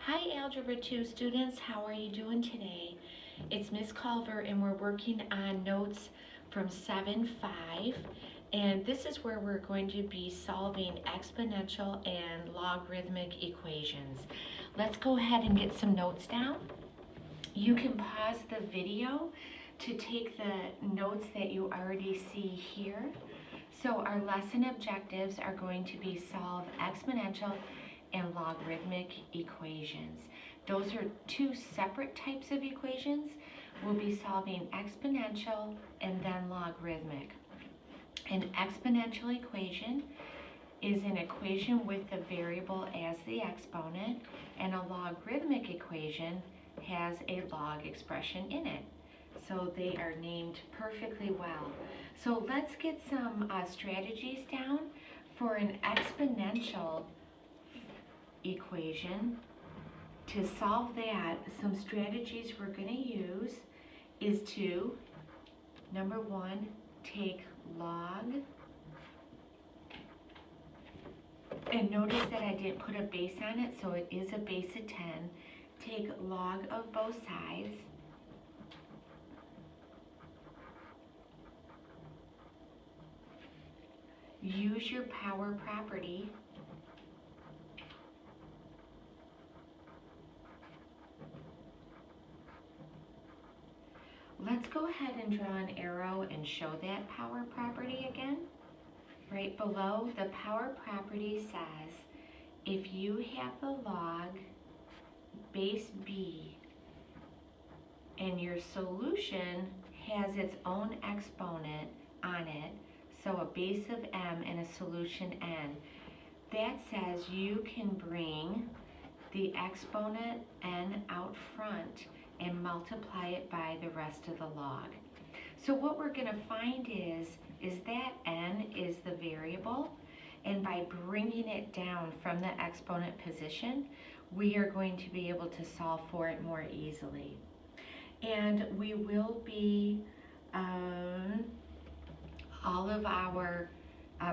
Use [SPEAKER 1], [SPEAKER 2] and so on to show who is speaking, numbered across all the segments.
[SPEAKER 1] Hi Algebra 2 students, how are you doing today? It's Miss Culver and we're working on notes from 7-5, and this is where we're going to be solving exponential and logarithmic equations. Let's go ahead and get some notes down. You can pause the video to take the notes that you already see here. So our lesson objectives are going to be solve exponential and logarithmic equations. Those are two separate types of equations. We'll be solving exponential and then logarithmic. An exponential equation is an equation with the variable as the exponent, and a logarithmic equation has a log expression in it. So they are named perfectly well. So let's get some strategies down for an exponential equation. To solve that, some strategies we're going to use is to, number one, take log, and notice that I didn't put a base on it, so it is a base of 10. Take log of both sides. Use your power property. Let's go ahead and draw an arrow and show that power property again. Right below, the power property says if you have the log base b and your solution has its own exponent on it, so a base of m and a solution n, that says you can bring the exponent n out front and multiply it by the rest of the log. So what we're going to find is that n is the variable, and by bringing it down from the exponent position, we are going to be able to solve for it more easily. And we will be, all of our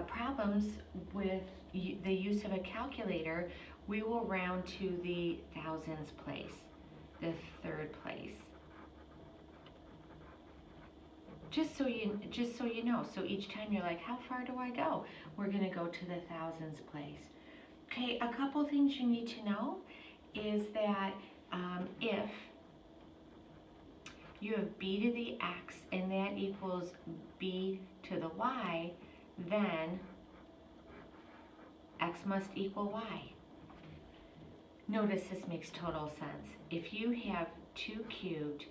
[SPEAKER 1] problems with the use of a calculator, we will round to the thousands place, the third place. Just so you know, so each time you're like, how far do I go? We're going to go to the thousands place. Okay, a couple things you need to know is that if you have b to the x and that equals b to the y, then x must equal y. Notice this makes total sense. If you have 2 cubed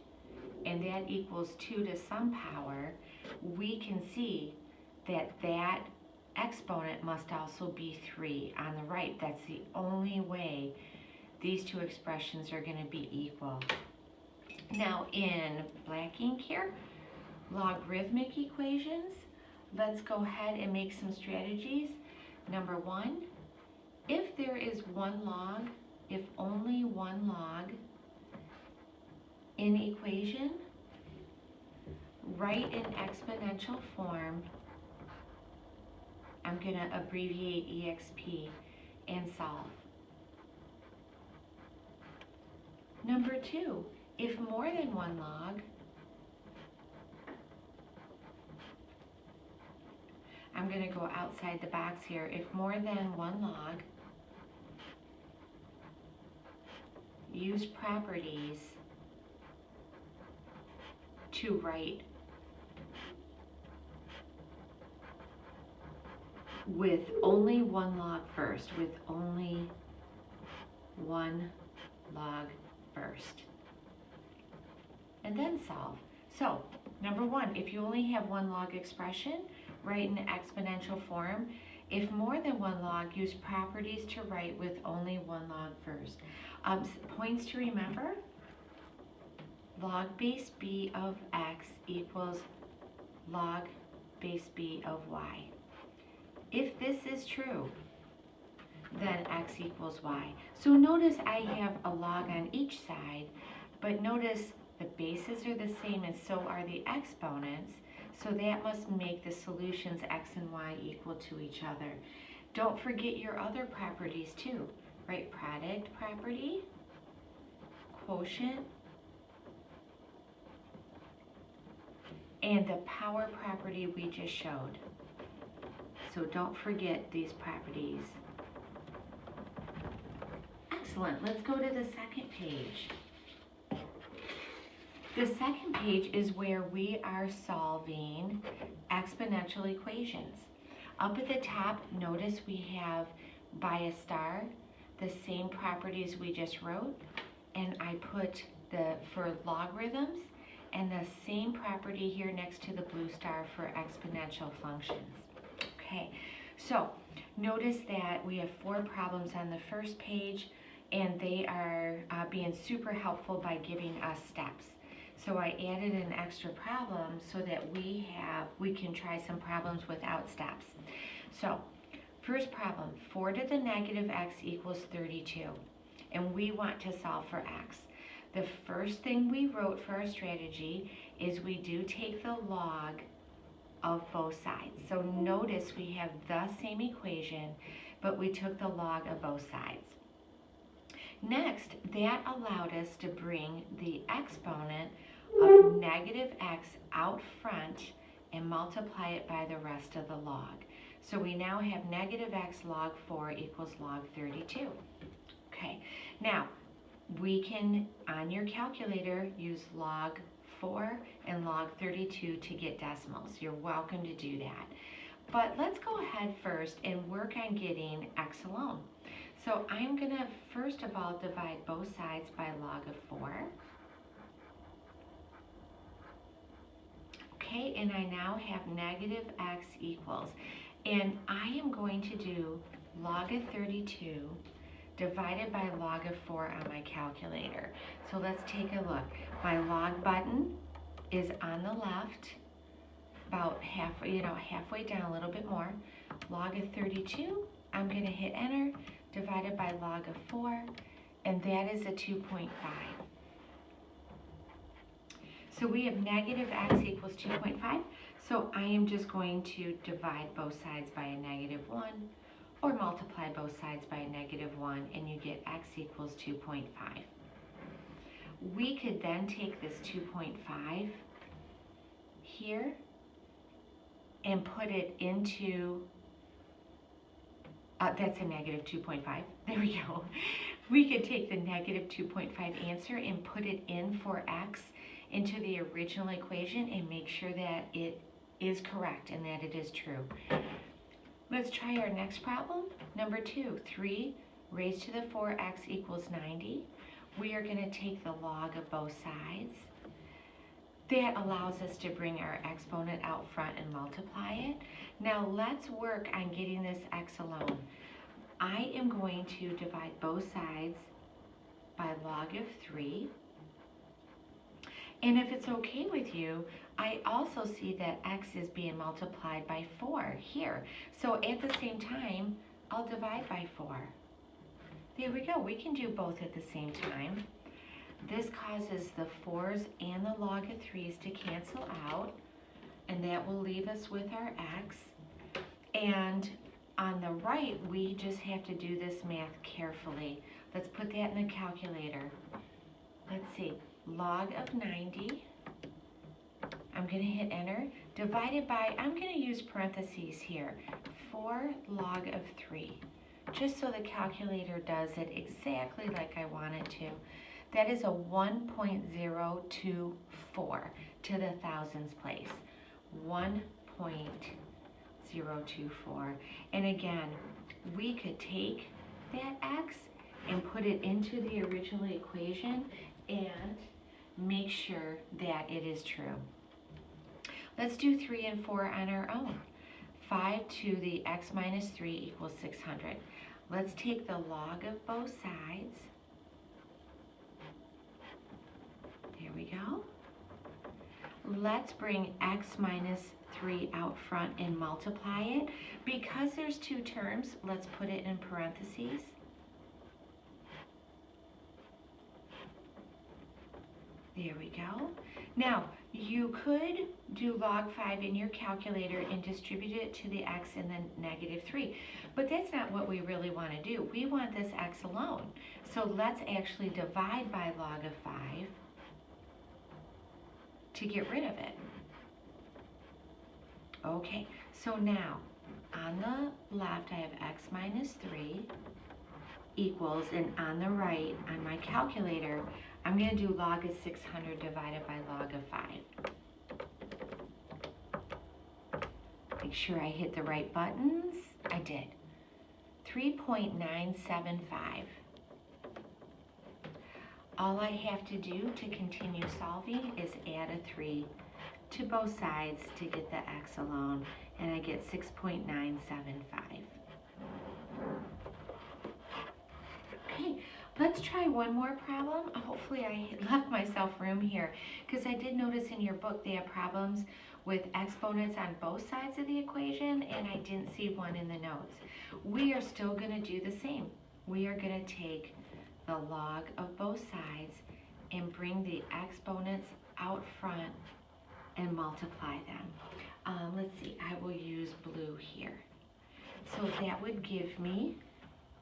[SPEAKER 1] and that equals 2 to some power, we can see that that exponent must also be 3 on the right. That's the only way these two expressions are going to be equal. Now in black ink here, logarithmic equations, let's go ahead and make some strategies. Number one, if there is one log, if only one log in equation, write in exponential form. I'm going to abbreviate EXP and solve. Number two, if more than one log, I'm going to go outside the box here. If more than one log, use properties to write with only one log first, with only one log first, and then solve. So, number one, if you only have one log expression, write in exponential form. If more than one log, use properties to write with only one log first. Points to remember: log base b of x equals log base b of y. If this is true, then x equals y. So notice I have a log on each side, but notice the bases are the same and so are the exponents, so that must make the solutions x and y equal to each other. Don't forget your other properties too, right? Product property, quotient and the power property we just showed. So don't forget these properties. Excellent. Let's go to the second page. The second page is where we are solving exponential equations. Up at the top, notice we have by a star the same properties we just wrote, and I put for logarithms and the same property here next to the blue star for exponential functions. Okay, so notice that we have 4 problems on the first page, and they are being super helpful by giving us steps. So I added an extra problem so that we can try some problems without steps. So first problem, 4 to the negative x equals 32, and we want to solve for x. The first thing we wrote for our strategy is we do take the log of both sides. So notice we have the same equation, but we took the log of both sides. Next, that allowed us to bring the exponent of negative x out front and multiply it by the rest of the log. So we now have negative x log 4 equals log 32. Okay, now we can, on your calculator, use log 4 and log 32 to get decimals. You're welcome to do that. But let's go ahead first and work on getting x alone. So I'm going to first of all divide both sides by log of 4. Okay, and I now have negative x equals, and I am going to do log of 32 divided by log of 4 on my calculator. So let's take a look. My log button is on the left, about halfway down, a little bit more. Log of 32, I'm going to hit enter, divided by log of 4, and that is a 2.5. So we have negative x equals 2.5, so I am just going to divide both sides by a negative 1, or multiply both sides by a negative 1, and you get x equals 2.5. We could then take this 2.5 here and put it into, that's a negative 2.5, there we go. We could take the negative 2.5 answer and put it in for x into the original equation and make sure that it is correct and that it is true. Let's try our next problem. Number 2, 3 raised to the 4x equals 90. We are going to take the log of both sides. That allows us to bring our exponent out front and multiply it. Now let's work on getting this x alone. I am going to divide both sides by log of 3. And if it's okay with you, I also see that x is being multiplied by 4 here. So at the same time, I'll divide by 4. There we go. We can do both at the same time. This causes the 4's and the log of 3's to cancel out, and that will leave us with our x. And on the right, we just have to do this math carefully. Let's put that in the calculator. Let's see. Log of 90, I'm going to hit enter, divided by, I'm going to use parentheses here, 4 log of 3, just so the calculator does it exactly like I want it to. That is a 1.024 to the thousands place, 1.024. And again, we could take that x and put it into the original equation and make sure that it is true. Let's do 3 and 4 on our own. 5 to the x minus 3 equals 600. Let's take the log of both sides. There we go. Let's bring x minus 3 out front and multiply it. Because there's 2 terms, let's put it in parentheses. There we go. Now, You could do log 5 in your calculator and distribute it to the x and then -3, but that's not what we really want to do. We want this x alone. So let's actually divide by log of 5 to get rid of it. Okay, so now on the left I have x minus 3 equals, and on the right on my calculator I'm going to do log of 600 divided by log of 5. Make sure I hit the right buttons. I did. 3.975. All I have to do to continue solving is add a 3 to both sides to get the x alone, and I get 6.975. Okay, let's try one more problem. Hopefully I left myself room here, because I did notice in your book they have problems with exponents on both sides of the equation, and I didn't see one in the notes. We are still going to do the same. We are going to take the log of both sides and bring the exponents out front and multiply them. Let's see, I will use blue here. So that would give me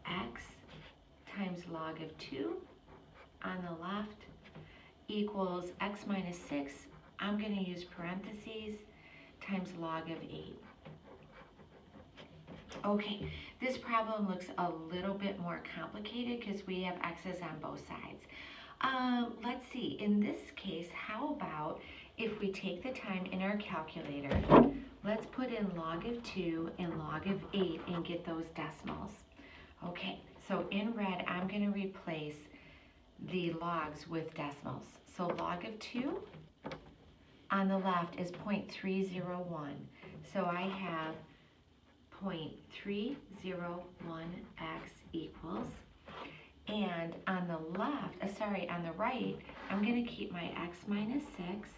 [SPEAKER 1] x times log of 2 on the left equals x minus 6. I'm going to use parentheses times log of 8. Okay, this problem looks a little bit more complicated because we have x's on both sides. Let's see, in this case, how about if we take the time in our calculator, let's put in log of 2 and log of 8 and get those decimals. Okay, so in red, I'm going to replace the logs with decimals. So log of 2 on the left is 0.301. So I have 0.301x equals, and on the left, on the right, I'm going to keep my x minus 6,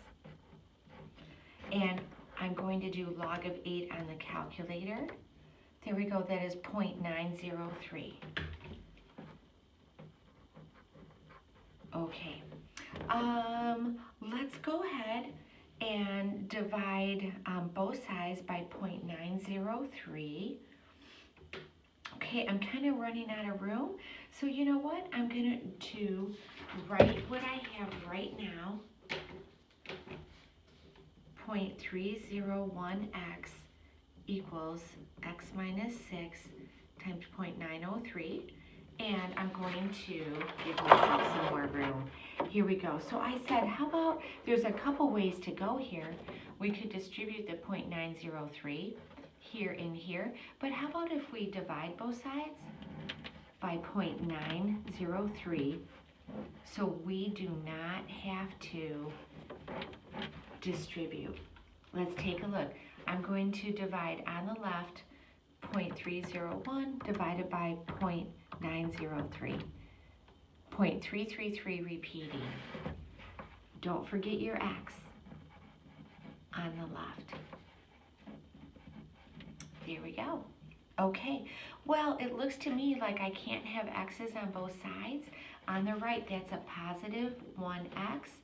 [SPEAKER 1] and I'm going to do log of 8 on the calculator. There we go, that is 0.903. Okay, let's go ahead and divide both sides by 0.903. Okay, I'm kind of running out of room, so you know what? I'm going to write what I have right now. 0.301x equals x minus 6 times 0.903. And I'm going to give myself some more room. Here we go. So I said, how about, there's a couple ways to go here. We could distribute the 0.903 here and here, but how about if we divide both sides by 0.903, so we do not have to distribute. Let's take a look. I'm going to divide on the left 0.301 divided by 0.903. 0.333 repeating. Don't forget your x on the left. There we go. Okay, well, it looks to me like I can't have x's on both sides. On the right, that's a positive 1x.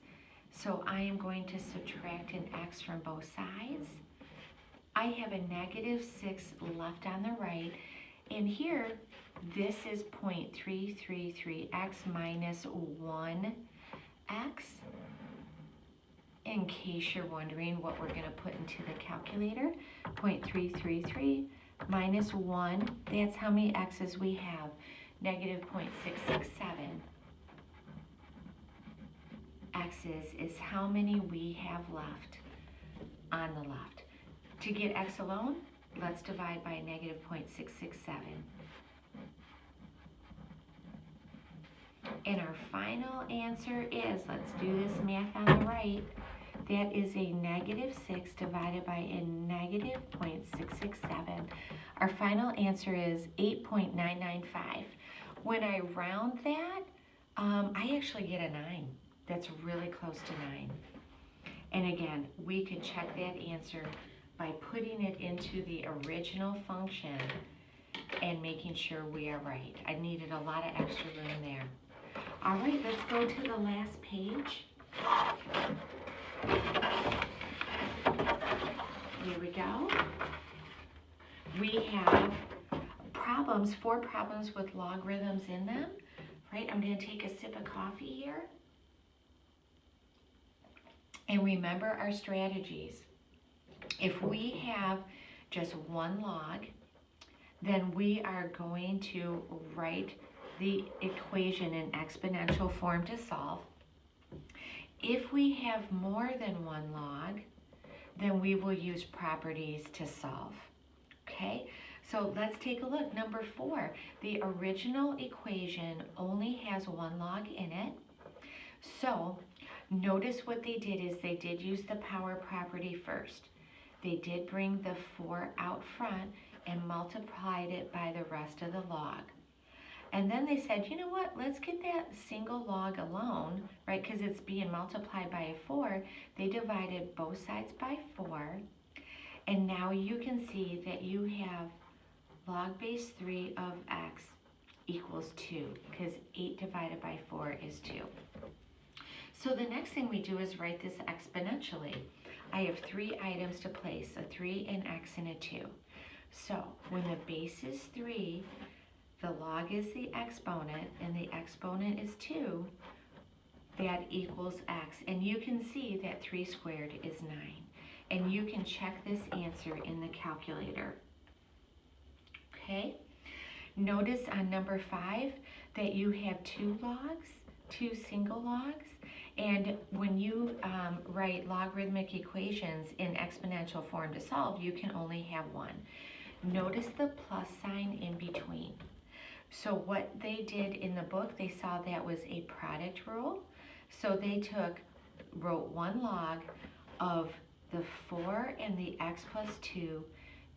[SPEAKER 1] So I am going to subtract an x from both sides. I have a negative 6 left on the right. And here, this is 0.333x minus 1x. In case you're wondering what we're going to put into the calculator, 0.333 minus 1, that's how many x's we have, negative 0.667. X's is how many we have left on the left. To get x alone, let's divide by negative 0.667. And our final answer is, let's do this math on the right, that is a negative 6 divided by a negative 0.667. Our final answer is 8.995. When I round that, I actually get a 9. That's really close to 9. And again, we could check that answer by putting it into the original function and making sure we are right. I needed a lot of extra room there. All right, let's go to the last page. There we go. We have problems, 4 problems with logarithms in them, right? I'm going to take a sip of coffee here. And remember our strategies. If we have just one log, then we are going to write the equation in exponential form to solve. If we have more than one log, then we will use properties to solve. Okay, so let's take a look. Number 4, the original equation only has one log in it. So notice what they did is they did use the power property first. They did bring the 4 out front and multiplied it by the rest of the log. And then they said, you know what, let's get that single log alone, right, because it's being multiplied by a 4. They divided both sides by 4. And now you can see that you have log base 3 of x equals 2, because 8 divided by 4 is 2. So the next thing we do is write this exponentially. I have 3 items to place, a 3, an x, and a 2. So when the base is 3, the log is the exponent, and the exponent is 2, that equals x. And you can see that 3 squared is 9. And you can check this answer in the calculator. Okay? Notice on number 5 that you have 2 logs, 2 single logs. And when you write logarithmic equations in exponential form to solve, you can only have one. Notice the plus sign in between. So what they did in the book, they saw that was a product rule. So they wrote one log of the 4 and the x plus 2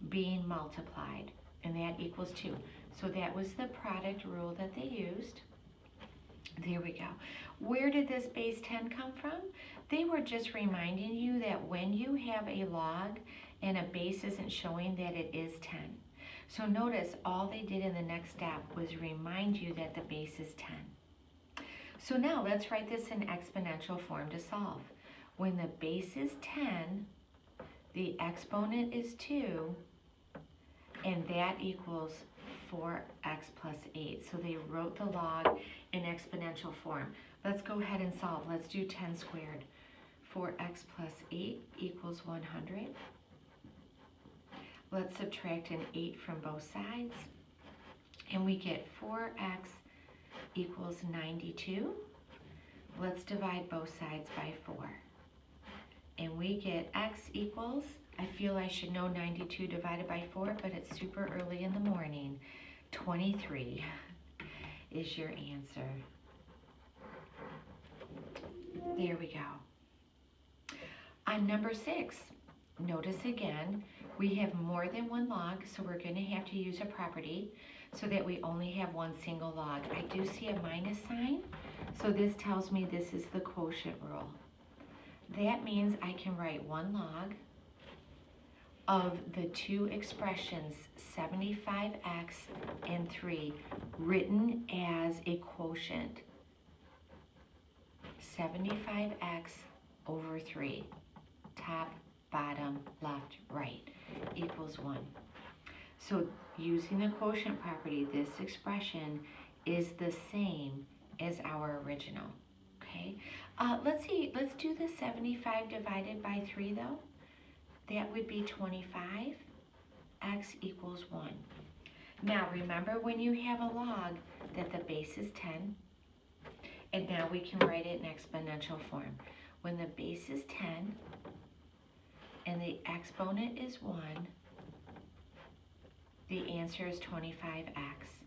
[SPEAKER 1] being multiplied, and that equals 2. So that was the product rule that they used. There we go. Where did this base 10 come from? They were just reminding you that when you have a log and a base isn't showing that it is 10. So notice all they did in the next step was remind you that the base is 10. So now let's write this in exponential form to solve. When the base is 10, the exponent is 2, and that equals 4x plus 8. So they wrote the log in exponential form. Let's go ahead and solve. Let's do 10 squared. 4x plus 8 equals 100. Let's subtract an 8 from both sides. And we get 4x equals 92. Let's divide both sides by 4. And we get x equals, I feel I should know 92 divided by 4, but it's super early in the morning. 23 is your answer. There we go. On number 6, notice again, we have more than one log, so we're going to have to use a property so that we only have one single log. I do see a minus sign, so this tells me this is the quotient rule. That means I can write one log of the 2 expressions, 75x and 3, written as a quotient. 75x over 3, top, bottom, left, right, equals 1. So using the quotient property, this expression is the same as our original. Okay, let's see, let's do the 75 divided by 3 though. That would be 25, x equals 1. Now remember when you have a log that the base is 10, and now we can write it in exponential form. When the base is 10 and the exponent is 1, the answer is 25x.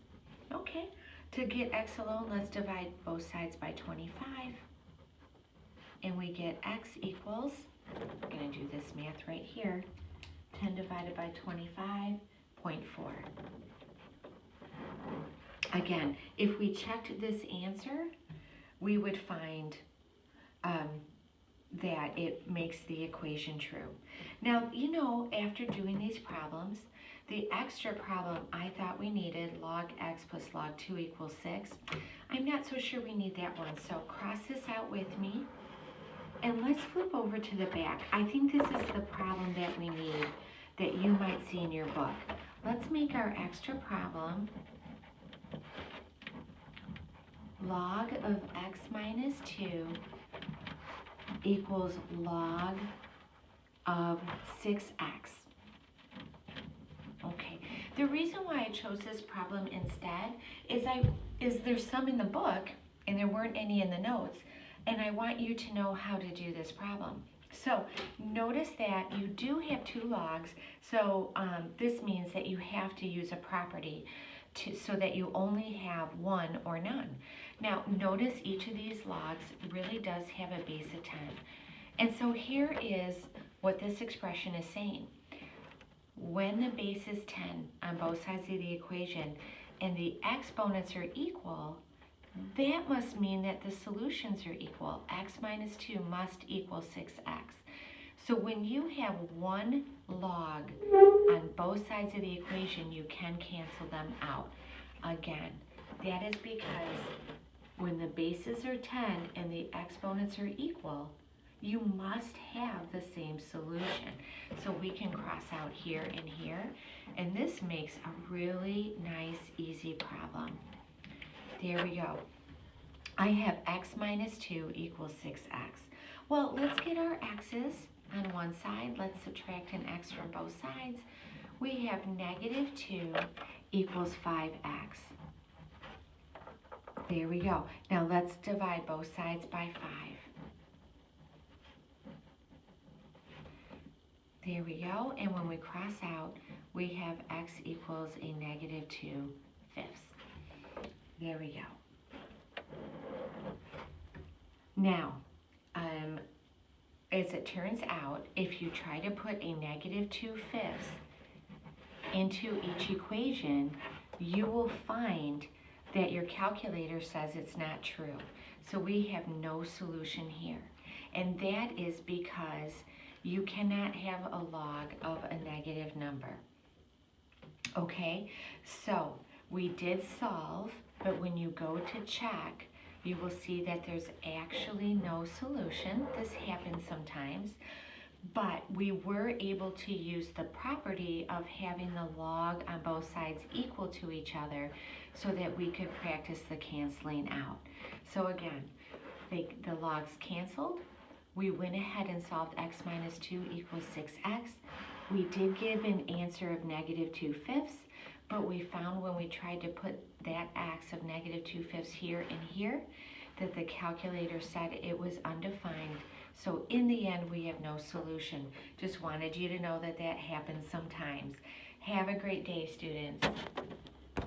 [SPEAKER 1] Okay, to get x alone, let's divide both sides by 25. And we get x equals, we're going to do this math right here, 10 divided by 25.4. Again, if we checked this answer, we would find that it makes the equation true. Now, you know, after doing these problems, the extra problem I thought we needed, log x plus log 2 equals 6. I'm not so sure we need that one, so cross this out with me. And let's flip over to the back. I think this is the problem that we need, that you might see in your book. Let's make our extra problem. Log of x minus 2 equals log of 6x. Okay, the reason why I chose this problem instead is there's some in the book and there weren't any in the notes, and I want you to know how to do this problem. So notice that you do have 2 logs, so this means that you have to use a property so that you only have 1 or none. Now notice each of these logs really does have a base of 10. And so here is what this expression is saying. When the base is 10 on both sides of the equation and the exponents are equal, that must mean that the solutions are equal. X minus 2 must equal 6x. So when you have 1 log on both sides of the equation, you can cancel them out. Again, that is because when the bases are 10 and the exponents are equal, you must have the same solution. So we can cross out here and here, and this makes a really nice, easy problem. There we go. I have x minus 2 equals 6x. Well, let's get our x's on one side. Let's subtract an x from both sides. We have negative 2 equals 5x. There we go. Now let's divide both sides by 5. There we go, and when we cross out, we have x equals a negative 2/5. There we go. Now, as it turns out, if you try to put a negative 2/5 into each equation, you will find that your calculator says it's not true. So we have no solution here. And that is because you cannot have a log of a negative number. Okay, so we did solve, but when you go to check, you will see that there's actually no solution. This happens sometimes, but we were able to use the property of having the log on both sides equal to each other so that we could practice the canceling out. So again, the logs canceled. We went ahead and solved x minus 2 equals 6x. We did give an answer of negative 2/5, but we found when we tried to put that x of negative 2/5 here and here, that the calculator said it was undefined. So in the end, we have no solution. Just wanted you to know that that happens sometimes. Have a great day, students.